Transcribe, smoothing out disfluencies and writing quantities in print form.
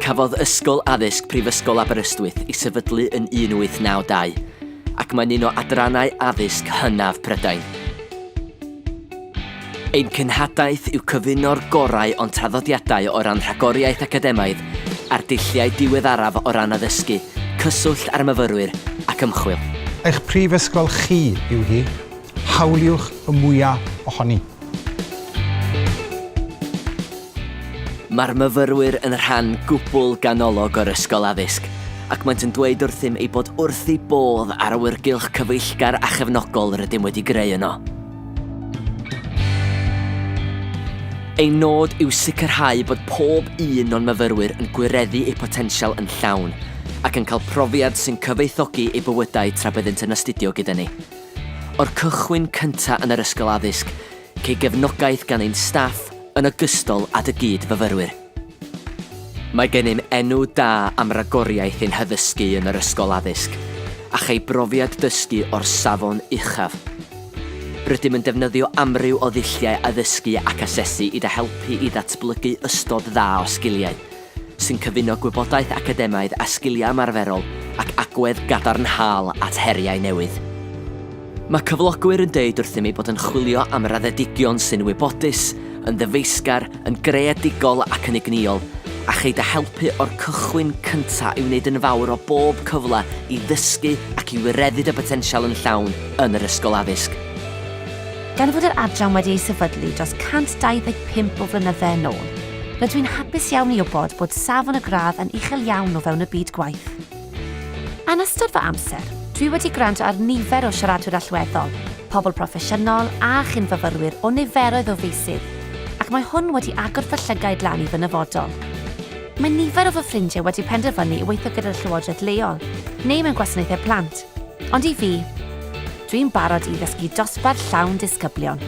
Cafodd Ysgol Addysg Prifysgol Aberystwyth I sefydlu yn 1892, ac mae'n un o adrannau addysg hynaf Prydain. Ein cynhadaeth yw cyfuno'r gorau o'n traddodiadau o ran rhagoriaeth academaidd a'r dulliau diweddaraf o ran addysgu, cyswllt ar myfyrwyr ac ymchwil. Eich prifysgol chi yw hi, hawliwch y mwyaf ohoni. Mae'r myfyrwyr yn rhan gwbl ganolog o'r ysgol addysg, ac maent yn dweud wrthym ei bod wrth ei bodd ar awyrgylch cyfeillgar a chefnogol rydym wedi greu yno. Ein nod yw sicrhau bod pob un o'n myfyrwyr yn gwireddu eu potensial yn llawn ac yn cael profiad sy'n cyfoethogi eu bywydau tra byddent yn astudio gyda ni. O'r cychwyn cyntaf yn yr ysgol addysg, cei gefnogaeth gan ein staff yn ogystal â dy gyd fyfyrwyr. Mae gennym enw da am ragoriaeth ein haddysgu yn yr ysgol addysg, a chei brofiad dysgu o'r safon uchaf. Rydym yn defnyddio amryw o ddulliau addysgu ac asesu i dy helpu i ddatblygu ystod dda o sgiliau, sy'n cyfuno gwybodaeth academaidd a sgiliau ymarferol ac agwedd gadarnhaol at heriau newydd. Mae cyflogwyr yn deud wrthym ei bod yn chwilio am raddedigion sy'n wybodus, yn ddyfeisgar, yn greadigol ac yn igniol, a chei dy helpu o'r cychwyn cyntaf i wneud yn fawr o bob cyfle i ddysgu ac i wireddu dy potensial yn llawn yn yr ysgol addysg. Gan fod yr adran wedi ei sefydlu dros 125 o flynyddau yn ôl, rydw i'n hapus iawn i wybod bod safon y gradd yn uchel iawn o fewn y byd gwaith. Yn ystod fy amser, dwi wedi gwrando ar nifer o siaradwyr allweddol, pobl proffesiynol a chynfyfyrwyr o niferoedd o feysydd, ac mae hwn wedi agor fy llygaid lan i fy nyfodol. Mae nifer o fy ffrindiau wedi penderfynu i weithio gyda'r llywodraeth leol, neu mewn gwasanaethau plant, ond i fi, dwi'n barod i ddysgu dosbarth llawn disgyblion.